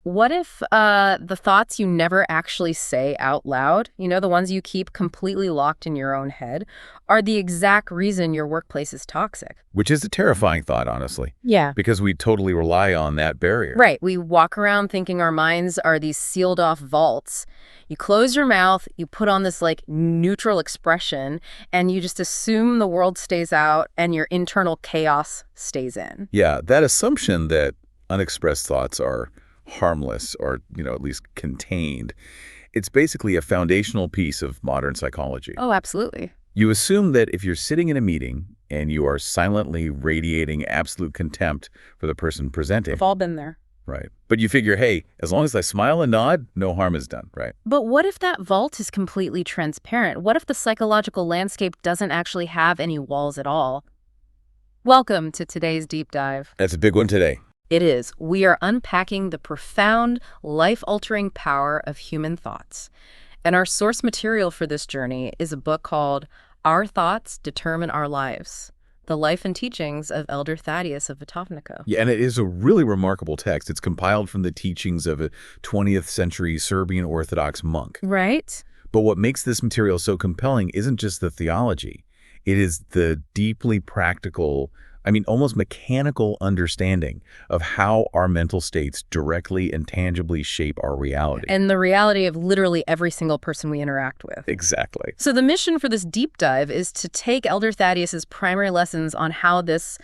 What if the thoughts you never actually say out loud, the ones you keep completely locked in your own head, are the exact reason your workplace is toxic? Which is a terrifying thought, honestly, Yeah. because we totally rely on that barrier. Right. We walk around thinking our minds are these sealed off vaults. You close your mouth, you put on this neutral expression, and you just assume the world stays out and your internal chaos stays in. Yeah, that assumption that unexpressed thoughts are harmless or, at least contained, it's basically a foundational piece of modern psychology. Oh, absolutely. You assume that if you're sitting in a meeting and you are silently radiating absolute contempt for the person presenting. We've all been there. Right. But you figure, hey, as long as I smile and nod, no harm is done, right? But what if that vault is completely transparent? What if the psychological landscape doesn't actually have any walls at all? Welcome to today's deep dive. That's a big one today. It is. We are unpacking the profound, life-altering power of human thoughts. And our source material for this journey is a book called Our Thoughts Determine Our Lives: The Life and Teachings of Elder Thaddeus of Vitovnica. Yeah, and it is a really remarkable text. It's compiled from the teachings of a 20th century Serbian Orthodox monk. Right? But what makes this material so compelling isn't just the theology. It is the deeply practical, almost mechanical understanding of how our mental states directly and tangibly shape our reality. And the reality of literally every single person we interact with. Exactly. So the mission for this deep dive is to take Elder Thaddeus's primary lessons on how this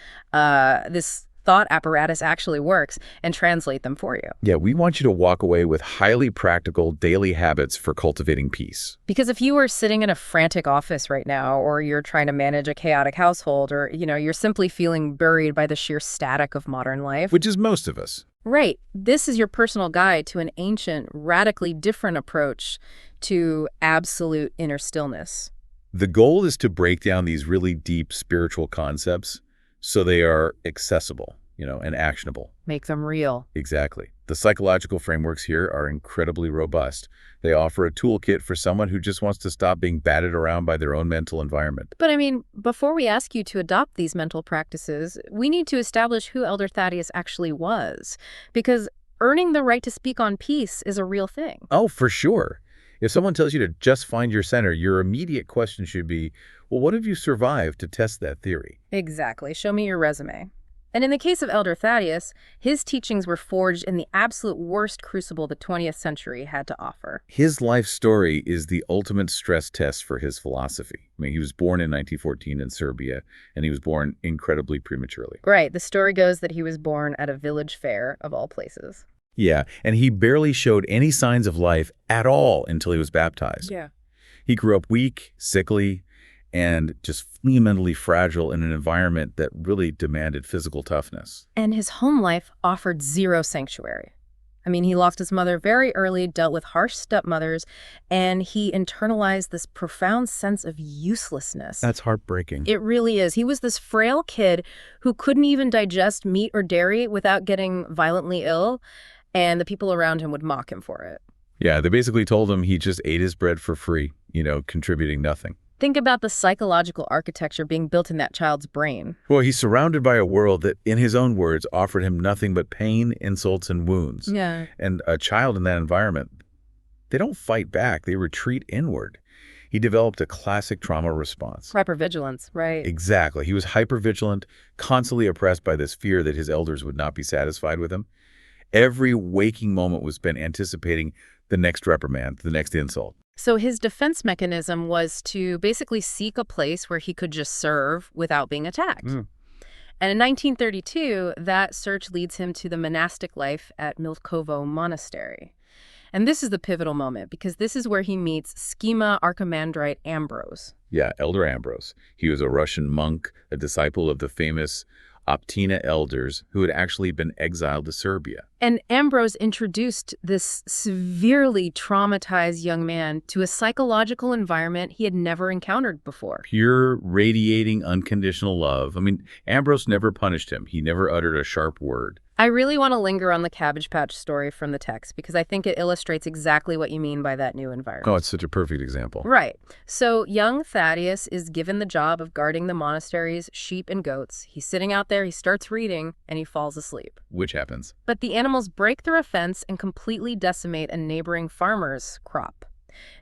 thought apparatus actually works and translate them for you. Yeah, we want you to walk away with highly practical daily habits for cultivating peace. Because if you are sitting in a frantic office right now, or you're trying to manage a chaotic household, or, you're simply feeling buried by the sheer static of modern life. Which is most of us. Right. This is your personal guide to an ancient, radically different approach to absolute inner stillness. The goal is to break down these really deep spiritual concepts so they are accessible, and actionable. Make them real. Exactly. The psychological frameworks here are incredibly robust. They offer a toolkit for someone who just wants to stop being batted around by their own mental environment. But before we ask you to adopt these mental practices, we need to establish who Elder Thaddeus actually was. Because earning the right to speak on peace is a real thing. Oh, for sure. If someone tells you to just find your center, your immediate question should be, well, what have you survived to test that theory? Exactly. Show me your resume. And in the case of Elder Thaddeus, his teachings were forged in the absolute worst crucible the 20th century had to offer. His life story is the ultimate stress test for his philosophy. He was born in 1914 in Serbia, and he was born incredibly prematurely. Right. The story goes that he was born at a village fair, of all places. Yeah, and he barely showed any signs of life at all until he was baptized. Yeah. He grew up weak, sickly, and just fundamentally fragile in an environment that really demanded physical toughness. And his home life offered zero sanctuary. He lost his mother very early, dealt with harsh stepmothers, and he internalized this profound sense of uselessness. That's heartbreaking. It really is. He was this frail kid who couldn't even digest meat or dairy without getting violently ill, and the people around him would mock him for it. Yeah, they basically told him he just ate his bread for free, contributing nothing. Think about the psychological architecture being built in that child's brain. Well, he's surrounded by a world that, in his own words, offered him nothing but pain, insults, and wounds. Yeah. And a child in that environment, they don't fight back. They retreat inward. He developed a classic trauma response. Hypervigilance, right. Exactly. He was hypervigilant, constantly oppressed by this fear that his elders would not be satisfied with him. Every waking moment was spent anticipating the next reprimand, the next insult. So his defense mechanism was to basically seek a place where he could just serve without being attacked. And in 1932, that search leads him to the monastic life at Milkovo Monastery. And this is the pivotal moment, because this is where he meets Schema Archimandrite Ambrose. Yeah, Elder Ambrose. He was a Russian monk, a disciple of the famous Optina elders who had actually been exiled to Serbia. And Ambrose introduced this severely traumatized young man to a psychological environment he had never encountered before. Pure, radiating, unconditional love. Ambrose never punished him. He never uttered a sharp word. I really want to linger on the Cabbage Patch story from the text because I think it illustrates exactly what you mean by that new environment. Oh, it's such a perfect example. Right. So young Thaddeus is given the job of guarding the monastery's sheep and goats. He's sitting out there, he starts reading, and he falls asleep. Which happens. But the animals break through a fence and completely decimate a neighboring farmer's crop.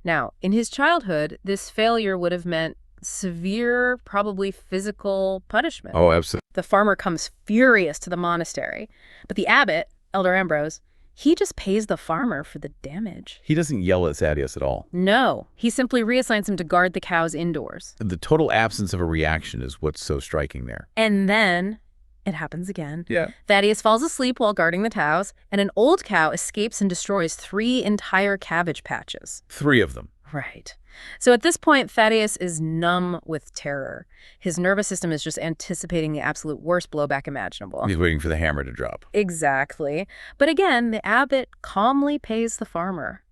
Now, in his childhood, this failure would have meant severe, probably physical punishment. Oh, absolutely. The farmer comes furious to the monastery, but the abbot, Elder Ambrose, he just pays the farmer for the damage. He doesn't yell at Thaddeus at all. No, he simply reassigns him to guard the cows indoors. The total absence of a reaction is what's so striking there. And then it happens again. Yeah. Thaddeus falls asleep while guarding the cows, and an old cow escapes and destroys 3 entire cabbage patches. 3 of them. Right. So at this point, Thaddeus is numb with terror. His nervous system is just anticipating the absolute worst blowback imaginable. He's waiting for the hammer to drop. Exactly. But again, the abbot calmly pays the farmer.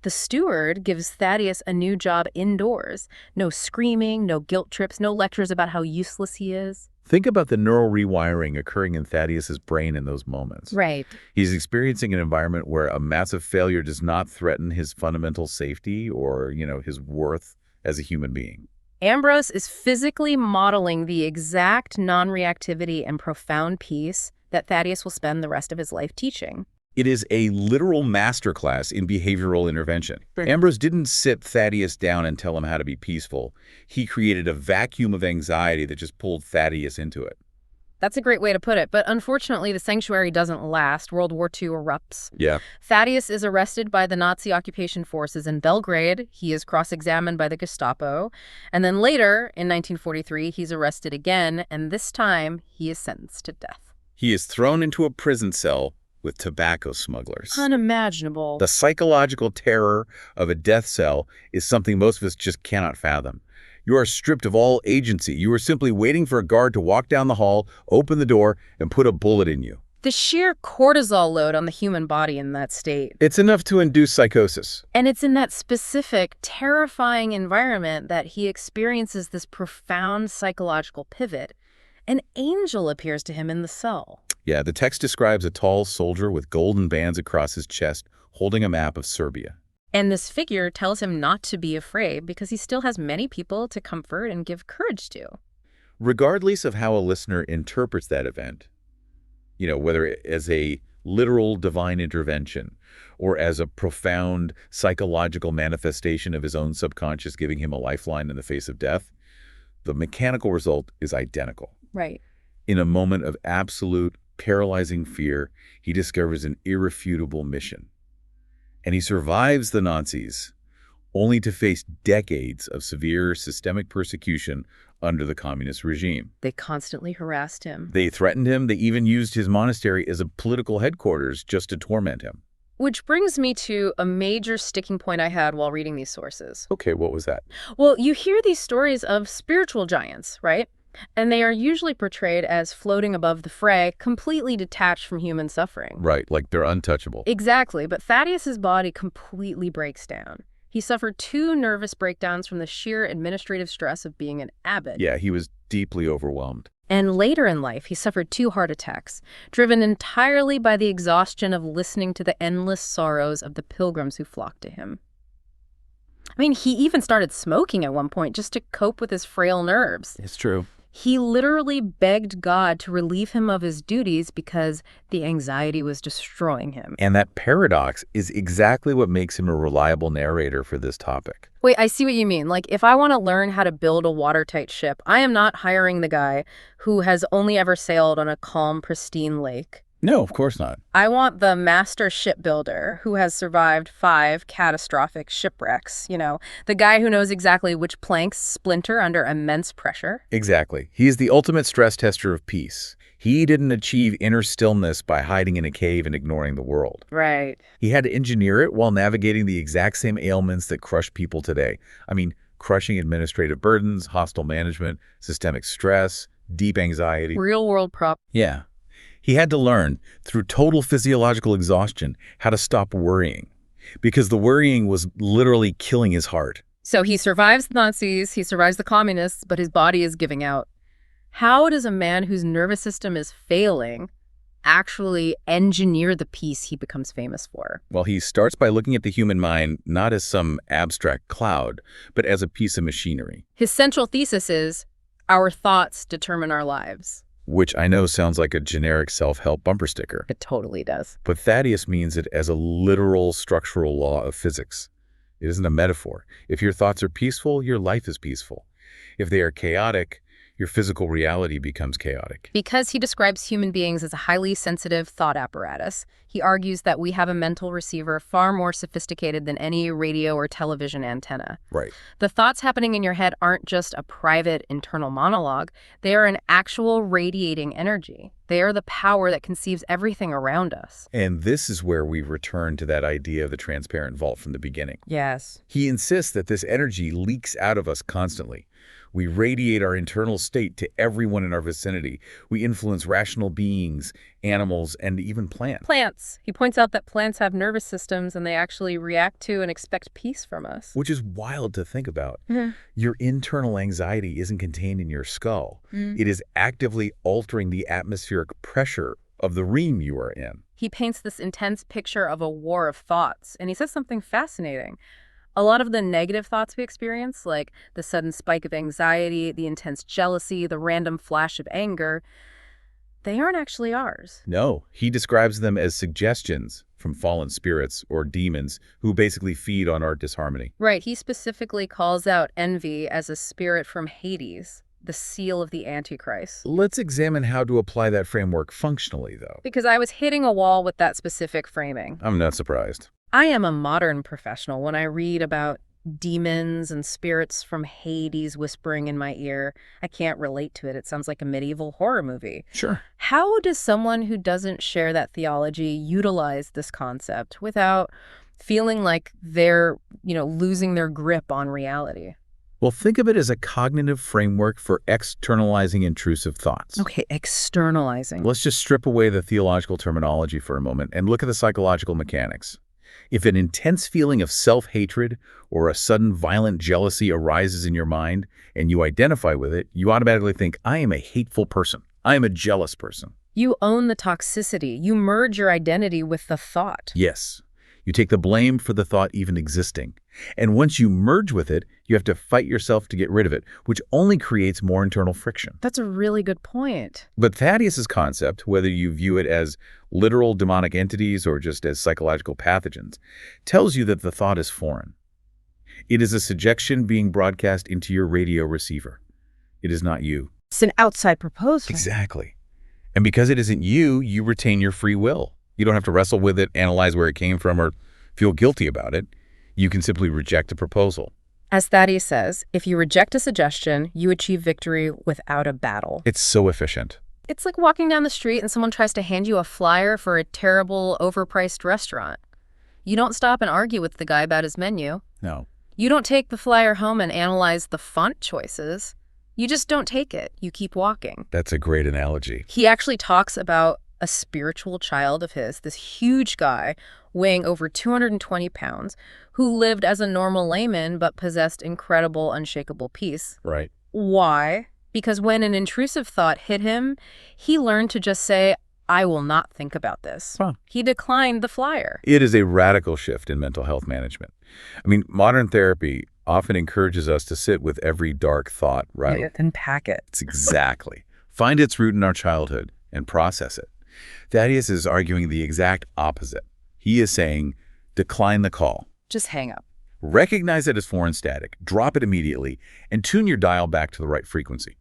The steward gives Thaddeus a new job indoors. No screaming, no guilt trips, no lectures about how useless he is. Think about the neural rewiring occurring in Thaddeus's brain in those moments. Right. He's experiencing an environment where a massive failure does not threaten his fundamental safety or, his worth as a human being. Ambrose is physically modeling the exact non-reactivity and profound peace that Thaddeus will spend the rest of his life teaching. It is a literal masterclass in behavioral intervention. Ambrose didn't sit Thaddeus down and tell him how to be peaceful. He created a vacuum of anxiety that just pulled Thaddeus into it. That's a great way to put it, but unfortunately the sanctuary doesn't last. World War II erupts. Yeah. Thaddeus is arrested by the Nazi occupation forces in Belgrade. He is cross-examined by the Gestapo. And then later, in 1943, he's arrested again, and this time he is sentenced to death. He is thrown into a prison cell with tobacco smugglers. Unimaginable. The psychological terror of a death cell is something most of us just cannot fathom. You are stripped of all agency. You are simply waiting for a guard to walk down the hall, open the door, and put a bullet in you. The sheer cortisol load on the human body in that state. It's enough to induce psychosis. And it's in that specific, terrifying environment that he experiences this profound psychological pivot. An angel appears to him in the cell. Yeah, the text describes a tall soldier with golden bands across his chest holding a map of Serbia. And this figure tells him not to be afraid because he still has many people to comfort and give courage to. Regardless of how a listener interprets that event, whether as a literal divine intervention or as a profound psychological manifestation of his own subconscious giving him a lifeline in the face of death, the mechanical result is identical. Right. In a moment of absolute paralyzing fear, he discovers an irrefutable mission. And he survives the Nazis, only to face decades of severe systemic persecution under the communist regime. They constantly harassed him. They threatened him. They even used his monastery as a political headquarters just to torment him. Which brings me to a major sticking point I had while reading these sources. Okay, what was that? Well, you hear these stories of spiritual giants, right? And they are usually portrayed as floating above the fray, completely detached from human suffering. Right, like they're untouchable. Exactly, but Thaddeus's body completely breaks down. He suffered 2 nervous breakdowns from the sheer administrative stress of being an abbot. Yeah, he was deeply overwhelmed. And later in life, he suffered 2 heart attacks, driven entirely by the exhaustion of listening to the endless sorrows of the pilgrims who flocked to him. I mean, he even started smoking at one point just to cope with his frail nerves. It's true. He literally begged God to relieve him of his duties because the anxiety was destroying him. And that paradox is exactly what makes him a reliable narrator for this topic. Wait, I see what you mean. Like, if I want to learn how to build a watertight ship, I am not hiring the guy who has only ever sailed on a calm, pristine lake. No, of course not. I want the master shipbuilder who has survived 5 catastrophic shipwrecks, the guy who knows exactly which planks splinter under immense pressure. Exactly. He is the ultimate stress tester of peace. He didn't achieve inner stillness by hiding in a cave and ignoring the world. Right. He had to engineer it while navigating the exact same ailments that crush people today. I mean, crushing administrative burdens, hostile management, systemic stress, deep anxiety. Real-world prop. Yeah. He had to learn, through total physiological exhaustion, how to stop worrying, because the worrying was literally killing his heart. So he survives the Nazis, he survives the communists, but his body is giving out. How does a man whose nervous system is failing actually engineer the peace he becomes famous for. Well, he starts by looking at the human mind not as some abstract cloud, but as a piece of machinery. His central thesis is, our thoughts determine our lives. Which I know sounds like a generic self-help bumper sticker. It totally does. But Thaddeus means it as a literal structural law of physics. It isn't a metaphor. If your thoughts are peaceful, your life is peaceful. If they are chaotic, your physical reality becomes chaotic. Because he describes human beings as a highly sensitive thought apparatus, he argues that we have a mental receiver far more sophisticated than any radio or television antenna. Right. The thoughts happening in your head aren't just a private internal monologue. They are an actual radiating energy. They are the power that conceives everything around us. And this is where we return to that idea of the transparent vault from the beginning. Yes. He insists that this energy leaks out of us constantly. We radiate our internal state to everyone in our vicinity. We influence rational beings, animals, and even plants. Plants. He points out that plants have nervous systems and they actually react to and expect peace from us. Which is wild to think about. Mm-hmm. Your internal anxiety isn't contained in your skull. Mm. It is actively altering the atmospheric pressure of the realm you are in. He paints this intense picture of a war of thoughts, and he says something fascinating. A lot of the negative thoughts we experience, like the sudden spike of anxiety, the intense jealousy, the random flash of anger, they aren't actually ours. No, he describes them as suggestions from fallen spirits or demons who basically feed on our disharmony. Right. He specifically calls out envy as a spirit from Hades, the seal of the Antichrist. Let's examine how to apply that framework functionally, though. Because I was hitting a wall with that specific framing. I'm not surprised. I am a modern professional. When I read about demons and spirits from Hades whispering in my ear, I can't relate to it. It sounds like a medieval horror movie. Sure. How does someone who doesn't share that theology utilize this concept without feeling like they're, losing their grip on reality? Well, think of it as a cognitive framework for externalizing intrusive thoughts. Okay, externalizing. Let's just strip away the theological terminology for a moment and look at the psychological mechanics. If an intense feeling of self-hatred or a sudden violent jealousy arises in your mind and you identify with it, you automatically think, I am a hateful person. I am a jealous person. You own the toxicity. You merge your identity with the thought. Yes. You take the blame for the thought even existing. And once you merge with it, you have to fight yourself to get rid of it, which only creates more internal friction. That's a really good point. But Thaddeus's concept, whether you view it as literal demonic entities or just as psychological pathogens, tells you that the thought is foreign. It is a suggestion being broadcast into your radio receiver. It is not you. It's an outside proposal. Exactly. And because it isn't you, you retain your free will. You don't have to wrestle with it, analyze where it came from, or feel guilty about it. You can simply reject a proposal. As Thaddeus says, if you reject a suggestion, you achieve victory without a battle. It's so efficient. It's like walking down the street and someone tries to hand you a flyer for a terrible, overpriced restaurant. You don't stop and argue with the guy about his menu. No. You don't take the flyer home and analyze the font choices. You just don't take it. You keep walking. That's a great analogy. He actually talks about a spiritual child of his, this huge guy weighing over 220 pounds, who lived as a normal layman but possessed incredible, unshakable peace. Right. Why? Because when an intrusive thought hit him, he learned to just say, I will not think about this. Huh. He declined the flyer. It is a radical shift in mental health management. I mean, modern therapy often encourages us to sit with every dark thought, right? Unpack it. It's exactly. Find its root in our childhood and process it. Thaddeus is arguing the exact opposite. He is saying, decline the call. Just hang up. Recognize it as foreign static, drop it immediately, and tune your dial back to the right frequency.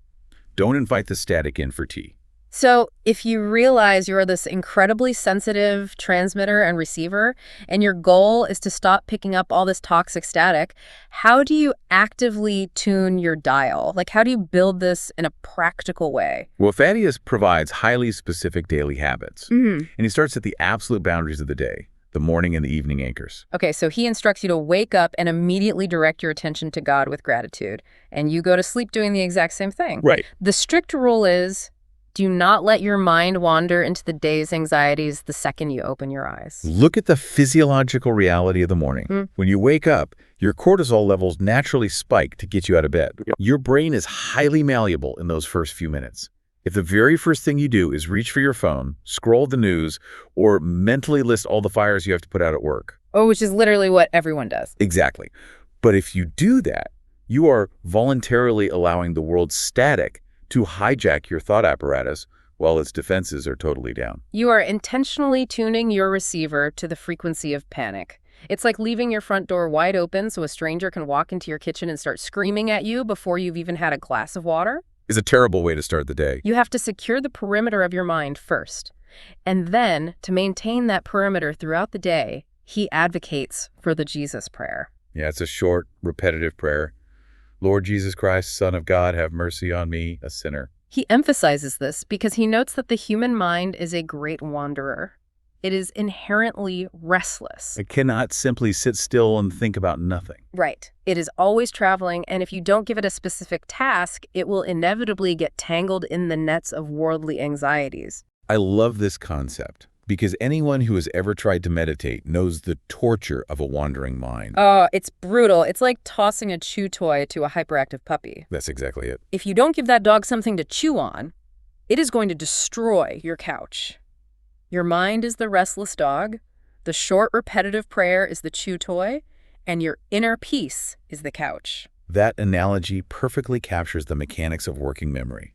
Don't invite the static in for tea. So if you realize you're this incredibly sensitive transmitter and receiver, and your goal is to stop picking up all this toxic static, how do you actively tune your dial? Like, how do you build this in a practical way? Well, Thaddeus provides highly specific daily habits, and he starts at the absolute boundaries of the day, the morning and the evening anchors. Okay, so he instructs you to wake up and immediately direct your attention to God with gratitude, and you go to sleep doing the exact same thing. Right. The strict rule is, do not let your mind wander into the day's anxieties the second you open your eyes. Look at the physiological reality of the morning. When you wake up, your cortisol levels naturally spike to get you out of bed. Your brain is highly malleable in those first few minutes. If the very first thing you do is reach for your phone, scroll the news, or mentally list all the fires you have to put out at work. Oh, which is literally what everyone does. Exactly. But if you do that, you are voluntarily allowing the world's static to hijack your thought apparatus while its defenses are totally down. You are intentionally tuning your receiver to the frequency of panic. It's like leaving your front door wide open so a stranger can walk into your kitchen and start screaming at you before you've even had a glass of water. Is a terrible way to start the day. You have to secure the perimeter of your mind first. And then, to maintain that perimeter throughout the day, he advocates for the Jesus prayer. Yeah, it's a short, repetitive prayer. Lord Jesus Christ, Son of God, have mercy on me, a sinner. He emphasizes this because he notes that the human mind is a great wanderer. It is inherently restless. It cannot simply sit still and think about nothing. Right. It is always traveling, and if you don't give it a specific task, it will inevitably get tangled in the nets of worldly anxieties. I love this concept because anyone who has ever tried to meditate knows the torture of a wandering mind. Oh, it's brutal. It's like tossing a chew toy to a hyperactive puppy. That's exactly it. If you don't give that dog something to chew on, it is going to destroy your couch. Your mind is the restless dog, the short repetitive prayer is the chew toy, and your inner peace is the couch. That analogy perfectly captures the mechanics of working memory.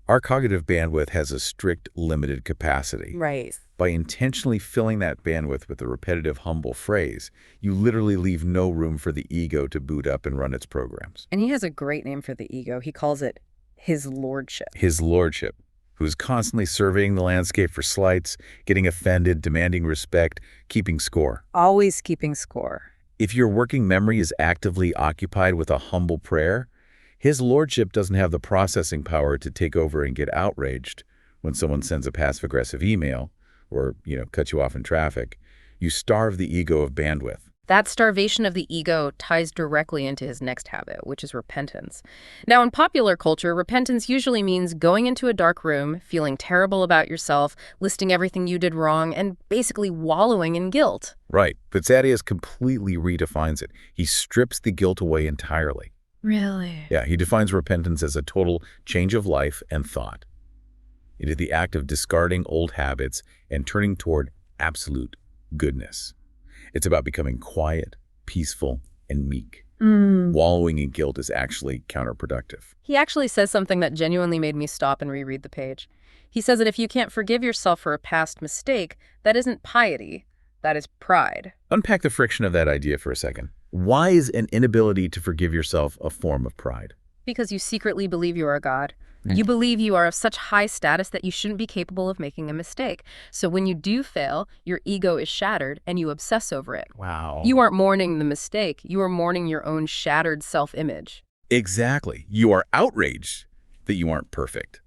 Our cognitive bandwidth has a strict, limited capacity. Right. By intentionally filling that bandwidth with a repetitive, humble phrase, you literally leave no room for the ego to boot up and run its programs. And he has a great name for the ego. He calls it his lordship. His lordship, who's constantly surveying the landscape for slights, getting offended, demanding respect, keeping score. Always keeping score. If your working memory is actively occupied with a humble prayer, his lordship doesn't have the processing power to take over and get outraged when someone sends a passive-aggressive email or, cut you off in traffic. You starve the ego of bandwidth. That starvation of the ego ties directly into his next habit, which is repentance. Now, in popular culture, repentance usually means going into a dark room, feeling terrible about yourself, listing everything you did wrong, and basically wallowing in guilt. Right, but Thaddeus completely redefines it. He strips the guilt away entirely. Really? Yeah, he defines repentance as a total change of life and thought. It is the act of discarding old habits and turning toward absolute goodness. It's about becoming quiet, peaceful, and meek. Wallowing in guilt is actually counterproductive. He actually says something that genuinely made me stop and reread the page. He says that if you can't forgive yourself for a past mistake, that isn't piety, that is pride. Unpack the friction of that idea for a second. Why is an inability to forgive yourself a form of pride? Because you secretly believe you are God. You believe you are of such high status that you shouldn't be capable of making a mistake. So when you do fail, your ego is shattered and you obsess over it. Wow. You aren't mourning the mistake. You are mourning your own shattered self-image. Exactly. You are outraged that you aren't perfect.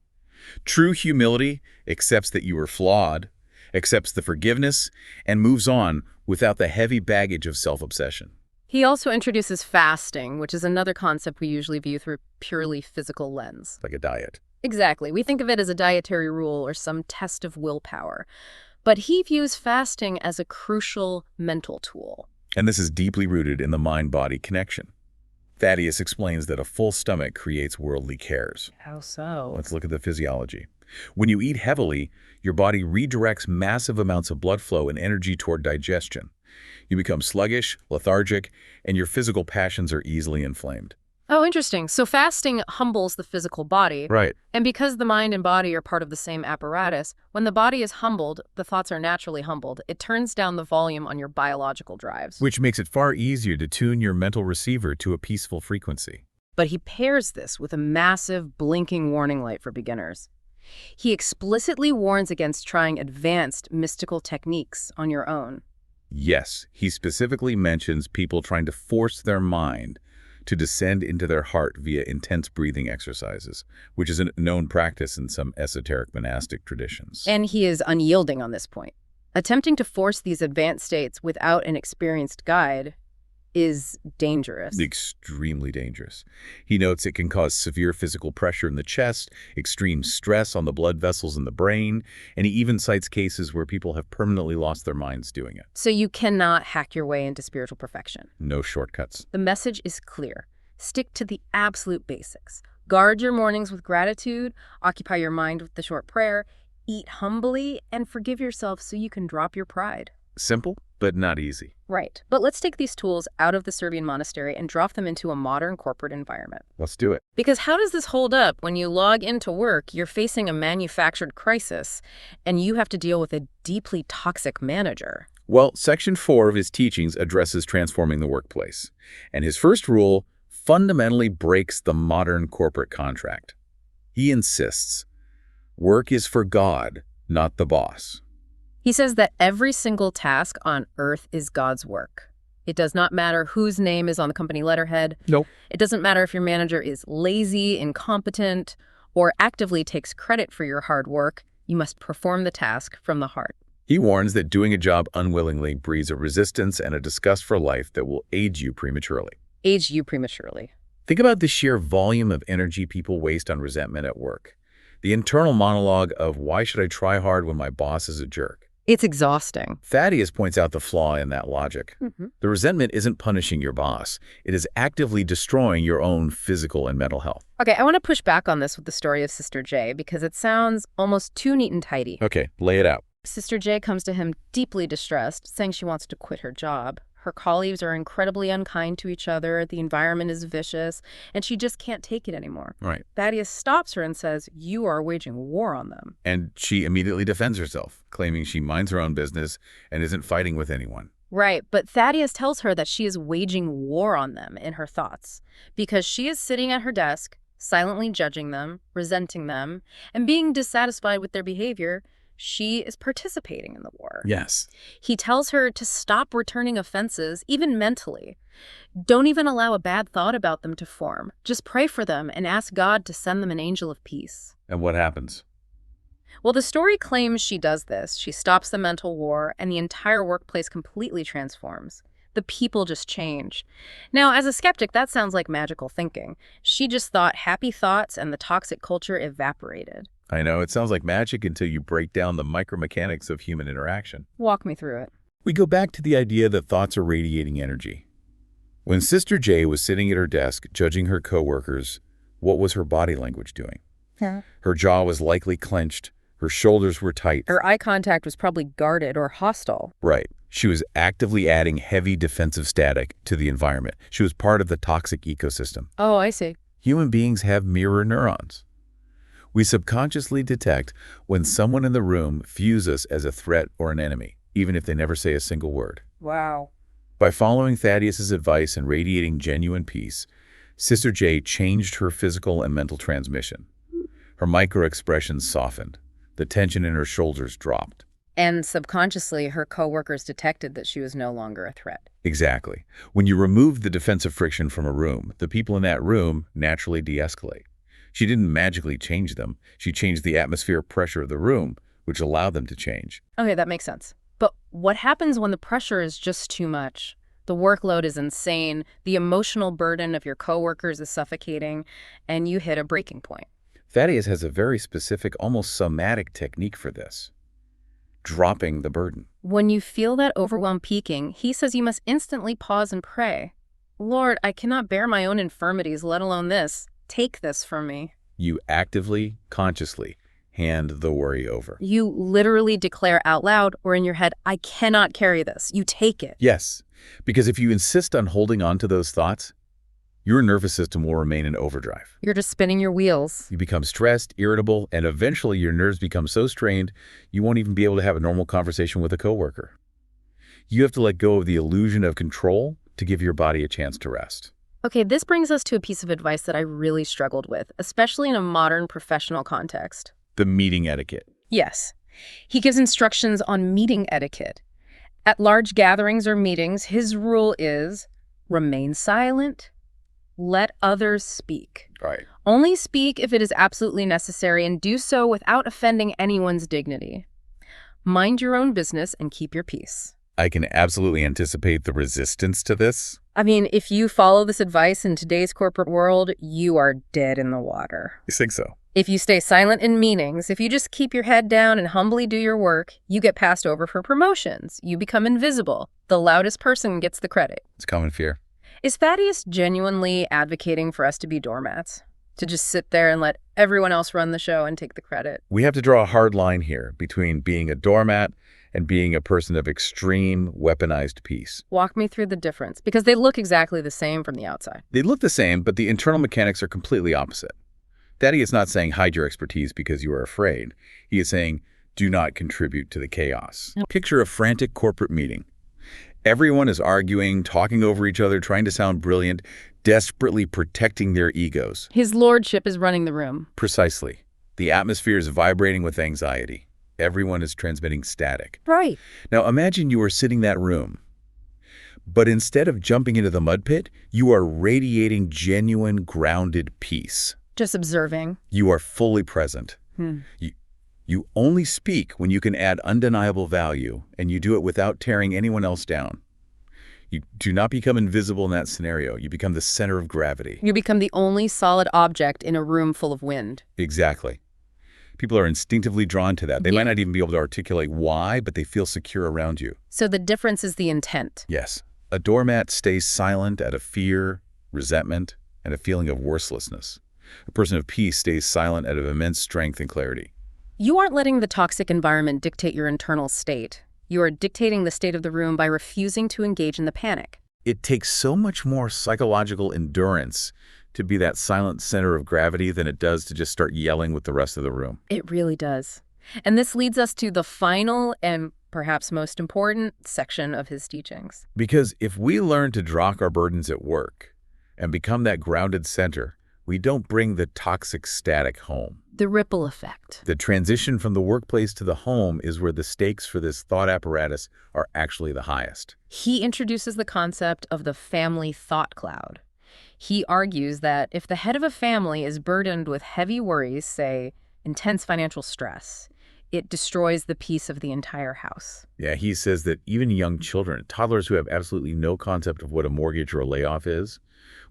True humility accepts that you are flawed, accepts the forgiveness, and moves on without the heavy baggage of self-obsession. He also introduces fasting, which is another concept we usually view through a purely physical lens. Like a diet. Exactly. We think of it as a dietary rule or some test of willpower. But he views fasting as a crucial mental tool. And this is deeply rooted in the mind-body connection. Thaddeus explains that a full stomach creates worldly cares. How so? Let's look at the physiology. When you eat heavily, your body redirects massive amounts of blood flow and energy toward digestion. You become sluggish, lethargic, and your physical passions are easily inflamed. Oh, interesting. So fasting humbles the physical body. Right. And because the mind and body are part of the same apparatus, when the body is humbled, the thoughts are naturally humbled. It turns down the volume on your biological drives. Which makes it far easier to tune your mental receiver to a peaceful frequency. But he pairs this with a massive blinking warning light for beginners. He explicitly warns against trying advanced mystical techniques on your own. Yes, he specifically mentions people trying to force their mind to descend into their heart via intense breathing exercises, which is a known practice in some esoteric monastic traditions. And he is unyielding on this point. Attempting to force these advanced states without an experienced guide is dangerous. Extremely dangerous. He notes it can cause severe physical pressure in the chest, extreme stress on the blood vessels in the brain, and he even cites cases where people have permanently lost their minds doing it. So you cannot hack your way into spiritual perfection. No shortcuts. The message is clear. Stick to the absolute basics. Guard your mornings with gratitude, occupy your mind with the short prayer, eat humbly, and forgive yourself so you can drop your pride. Simple, but not easy. Right. But let's take these tools out of the Serbian monastery and drop them into a modern corporate environment. Let's do it. Because how does this hold up when you log into work, you're facing a manufactured crisis, and you have to deal with a deeply toxic manager? Well, Section 4 of his teachings addresses transforming the workplace. And his first rule fundamentally breaks the modern corporate contract. He insists, work is for God, not the boss. He says that every single task on earth is God's work. It does not matter whose name is on the company letterhead. Nope. It doesn't matter if your manager is lazy, incompetent, or actively takes credit for your hard work. You must perform the task from the heart. He warns that doing a job unwillingly breeds a resistance and a disgust for life that will age you prematurely. Age you prematurely. Think about the sheer volume of energy people waste on resentment at work. The internal monologue of, why should I try hard when my boss is a jerk? It's exhausting. Thaddeus points out the flaw in that logic. The resentment isn't punishing your boss. It is actively destroying your own physical and mental health. Okay, I want to push back on this with the story of Sister J because it sounds almost too neat and tidy. Okay, lay it out. Sister J comes to him deeply distressed, saying she wants to quit her job. Her colleagues are incredibly unkind to each other, the environment is vicious, and she just can't take it anymore. Right. Thaddeus stops her and says, "You are waging war on them." And she immediately defends herself, claiming she minds her own business and isn't fighting with anyone. Right, but Thaddeus tells her that she is waging war on them in her thoughts, because she is sitting at her desk, silently judging them, resenting them, and being dissatisfied with their behavior. She is participating in the war. Yes. He tells her to stop returning offenses, even mentally. Don't even allow a bad thought about them to form. Just pray for them and ask God to send them an angel of peace. And what happens? Well, the story claims she does this. She stops the mental war, and the entire workplace completely transforms. The people just change. Now, as a skeptic, that sounds like magical thinking. She just thought happy thoughts and the toxic culture evaporated. I know, it sounds like magic until you break down the micromechanics of human interaction. Walk me through it. We go back to the idea that thoughts are radiating energy. When Sister J was sitting at her desk judging her coworkers, what was her body language doing? Her jaw was likely clenched. Her shoulders were tight. Her eye contact was probably guarded or hostile. Right. She was actively adding heavy defensive static to the environment. She was part of the toxic ecosystem. Oh, I see. Human beings have mirror neurons. We subconsciously detect when someone in the room views us as a threat or an enemy, even if they never say a single word. Wow. By following Thaddeus's advice and radiating genuine peace, Sister J changed her physical and mental transmission. Her micro-expressions softened. The tension in her shoulders dropped. And subconsciously, her coworkers detected that she was no longer a threat. Exactly. When you remove the defensive friction from a room, the people in that room naturally de-escalate. She didn't magically change them. She changed the atmosphere pressure of the room, which allowed them to change. Okay, that makes sense. But what happens when the pressure is just too much? The workload is insane, the emotional burden of your coworkers is suffocating, and you hit a breaking point. Thaddeus has a very specific, almost somatic technique for this. Dropping the burden. When you feel that overwhelm peaking, he says you must instantly pause and pray. Lord, I cannot bear my own infirmities, let alone this. Take this from me. You actively, consciously hand the worry over. You literally declare out loud or in your head, I cannot carry this. You take it. Yes, because if you insist on holding on to those thoughts, your nervous system will remain in overdrive. You're just spinning your wheels. You become stressed, irritable, and eventually your nerves become so strained you won't even be able to have a normal conversation with a coworker. You have to let go of the illusion of control to give your body a chance to rest. Okay, this brings us to a piece of advice that I really struggled with, especially in a modern professional context. The meeting etiquette. Yes. He gives instructions on meeting etiquette. At large gatherings or meetings, his rule is remain silent, let others speak. Right. Only speak if it is absolutely necessary and do so without offending anyone's dignity. Mind your own business and keep your peace. I can absolutely anticipate the resistance to this. I mean, if you follow this advice in today's corporate world, you are dead in the water. You think so? If you stay silent in meetings, if you just keep your head down and humbly do your work, you get passed over for promotions. You become invisible. The loudest person gets the credit. It's common fear. Is Thaddeus genuinely advocating for us to be doormats? To just sit there and let everyone else run the show and take the credit. We have to draw a hard line here between being a doormat and being a person of extreme weaponized peace. Walk me through the difference, because they look exactly the same from the outside. They look the same, but the internal mechanics are completely opposite. Daddy is not saying hide your expertise because you are afraid. He is saying do not contribute to the chaos. Picture a frantic corporate meeting. Everyone is arguing, talking over each other, trying to sound brilliant, desperately protecting their egos. His lordship is running the room. Precisely. The atmosphere is vibrating with anxiety. Everyone is transmitting static. Right. Now imagine you are sitting in that room, but instead of jumping into the mud pit, you are radiating genuine, grounded peace. Just observing. You are fully present. You only speak when you can add undeniable value, and you do it without tearing anyone else down. You do not become invisible in that scenario. You become the center of gravity. You become the only solid object in a room full of wind. Exactly. People are instinctively drawn to that. They might not even be able to articulate why, but they feel secure around you. So the difference is the intent. Yes. A doormat stays silent out of fear, resentment, and a feeling of worthlessness. A person of peace stays silent out of immense strength and clarity. You aren't letting the toxic environment dictate your internal state. You are dictating the state of the room by refusing to engage in the panic. It takes so much more psychological endurance to be that silent center of gravity than it does to just start yelling with the rest of the room. It really does. And this leads us to the final and perhaps most important section of his teachings. Because if we learn to drop our burdens at work and become that grounded center, we don't bring the toxic static home. The ripple effect. The transition from the workplace to the home is where the stakes for this thought apparatus are actually the highest. He introduces the concept of the family thought cloud. He argues that if the head of a family is burdened with heavy worries, say, intense financial stress, it destroys the peace of the entire house. Yeah, he says that even young children, toddlers who have absolutely no concept of what a mortgage or a layoff is,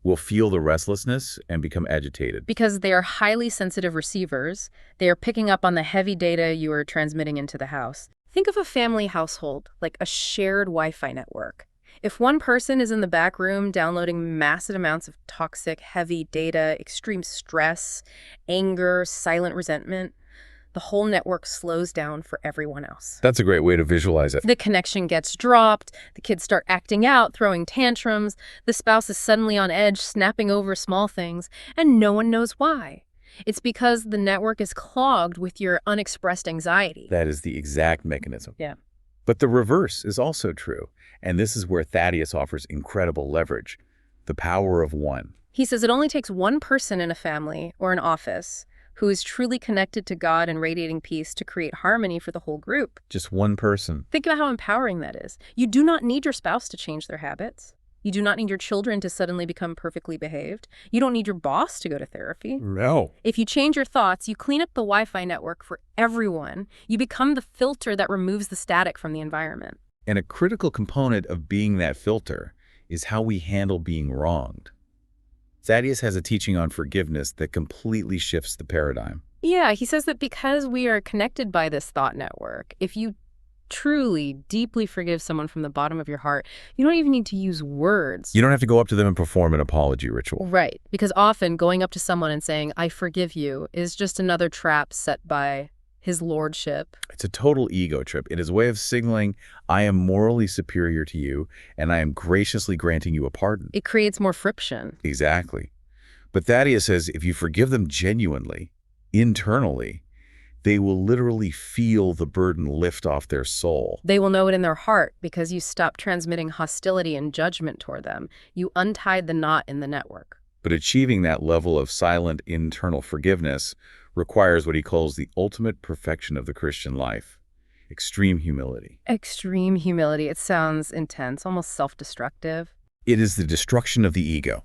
will feel the restlessness and become agitated. Because they are highly sensitive receivers, they are picking up on the heavy data you are transmitting into the house. Think of a family household like a shared Wi-Fi network. If one person is in the back room downloading massive amounts of toxic, heavy data, extreme stress, anger, silent resentment, the whole network slows down for everyone else. That's a great way to visualize it. The connection gets dropped, the kids start acting out, throwing tantrums, the spouse is suddenly on edge, snapping over small things, and no one knows why. It's because the network is clogged with your unexpressed anxiety. That is the exact mechanism. Yeah. But the reverse is also true, and this is where Thaddeus offers incredible leverage, the power of one. He says it only takes one person in a family or an office who is truly connected to God and radiating peace to create harmony for the whole group. Just one person. Think about how empowering that is. You do not need your spouse to change their habits. You do not need your children to suddenly become perfectly behaved. You don't need your boss to go to therapy. No. If you change your thoughts, you clean up the Wi-Fi network for everyone. You become the filter that removes the static from the environment. And a critical component of being that filter is how we handle being wronged. Thaddeus has a teaching on forgiveness that completely shifts the paradigm. Yeah, he says that because we are connected by this thought network, if you truly, deeply forgive someone from the bottom of your heart, you don't even need to use words. You don't have to go up to them and perform an apology ritual. Right, because often going up to someone and saying, I forgive you, is just another trap set by his lordship. It's a total ego trip. It is a way of signaling, I am morally superior to you, and I am graciously granting you a pardon. It creates more friction. Exactly. But Thaddeus says if you forgive them genuinely, internally, they will literally feel the burden lift off their soul. They will know it in their heart because you stopped transmitting hostility and judgment toward them. You untied the knot in the network. But achieving that level of silent internal forgiveness requires what he calls the ultimate perfection of the Christian life, extreme humility. Extreme humility. It sounds intense, almost self-destructive. It is the destruction of the ego.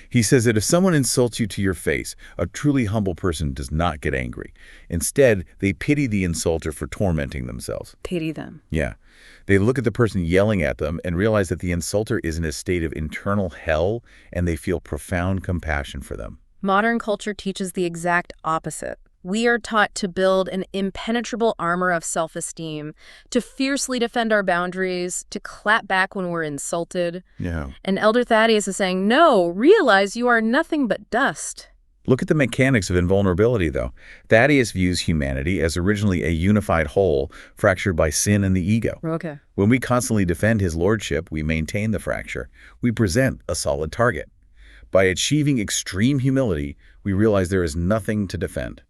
He says that if someone insults you to your face, a truly humble person does not get angry. Instead, they pity the insulter for tormenting themselves. Pity them. Yeah. They look at the person yelling at them and realize that the insulter is in a state of internal hell, and they feel profound compassion for them. Modern culture teaches the exact opposite. We are taught to build an impenetrable armor of self-esteem, to fiercely defend our boundaries, to clap back when we're insulted. Yeah. And Elder Thaddeus is saying, no, realize you are nothing but dust. Look at the mechanics of invulnerability, though. Thaddeus views humanity as originally a unified whole, fractured by sin and the ego. Okay. When we constantly defend his lordship, we maintain the fracture. We present a solid target. By achieving extreme humility, we realize there is nothing to defend.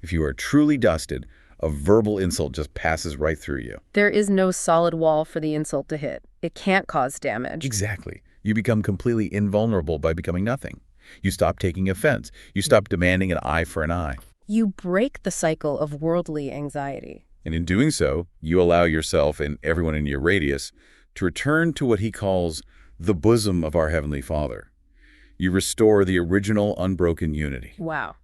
If you are truly dusted, a verbal insult just passes right through you. There is no solid wall for the insult to hit. It can't cause damage. Exactly. You become completely invulnerable by becoming nothing. You stop taking offense. You stop demanding an eye for an eye. You break the cycle of worldly anxiety. And in doing so, you allow yourself and everyone in your radius to return to what he calls the bosom of our Heavenly Father. You restore the original unbroken unity. Wow.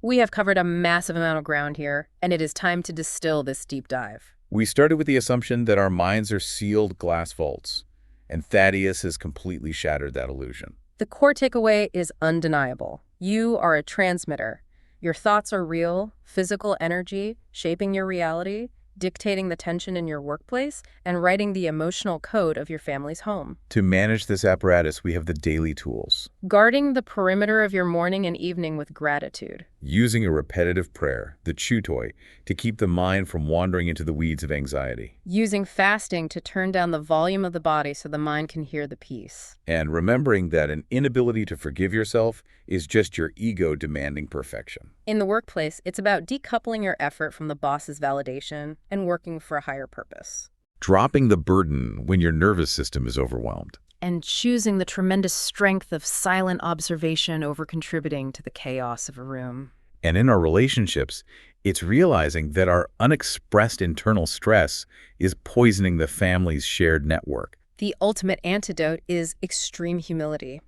We have covered a massive amount of ground here, and it is time to distill this deep dive. We started with the assumption that our minds are sealed glass vaults, and Thaddeus has completely shattered that illusion. The core takeaway is undeniable. You are a transmitter. Your thoughts are real, physical energy, shaping your reality, dictating the tension in your workplace, and writing the emotional code of your family's home. To manage this apparatus, we have the daily tools. Guarding the perimeter of your morning and evening with gratitude. Using a repetitive prayer, the chew toy, to keep the mind from wandering into the weeds of anxiety. Using fasting to turn down the volume of the body so the mind can hear the peace. And remembering that an inability to forgive yourself is just your ego demanding perfection. In the workplace, it's about decoupling your effort from the boss's validation and working for a higher purpose. Dropping the burden when your nervous system is overwhelmed. And choosing the tremendous strength of silent observation over contributing to the chaos of a room. And in our relationships, it's realizing that our unexpressed internal stress is poisoning the family's shared network. The ultimate antidote is extreme humility.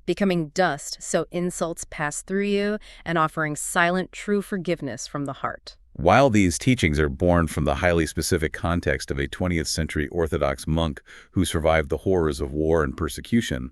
Becoming dust so insults pass through you and offering silent, true forgiveness from the heart. While these teachings are born from the highly specific context of a 20th century Orthodox monk who survived the horrors of war and persecution,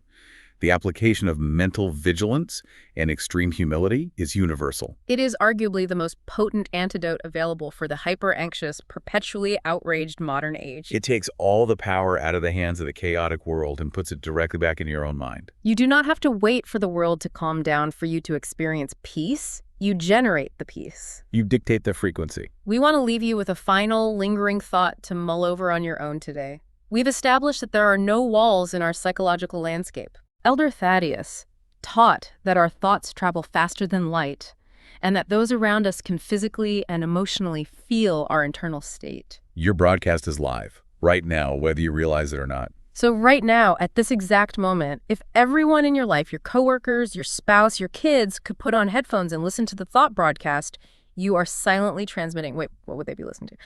the application of mental vigilance and extreme humility is universal. It is arguably the most potent antidote available for the hyper-anxious, perpetually outraged modern age. It takes all the power out of the hands of the chaotic world and puts it directly back into your own mind. You do not have to wait for the world to calm down for you to experience peace. You generate the peace. You dictate the frequency. We want to leave you with a final, lingering thought to mull over on your own today. We've established that there are no walls in our psychological landscape. Elder Thaddeus taught that our thoughts travel faster than light, and that those around us can physically and emotionally feel our internal state. Your broadcast is live, right now, whether you realize it or not. So right now, at this exact moment, if everyone in your life, your coworkers, your spouse, your kids, could put on headphones and listen to the thought broadcast, you are silently transmitting. Wait, what would they be listening to?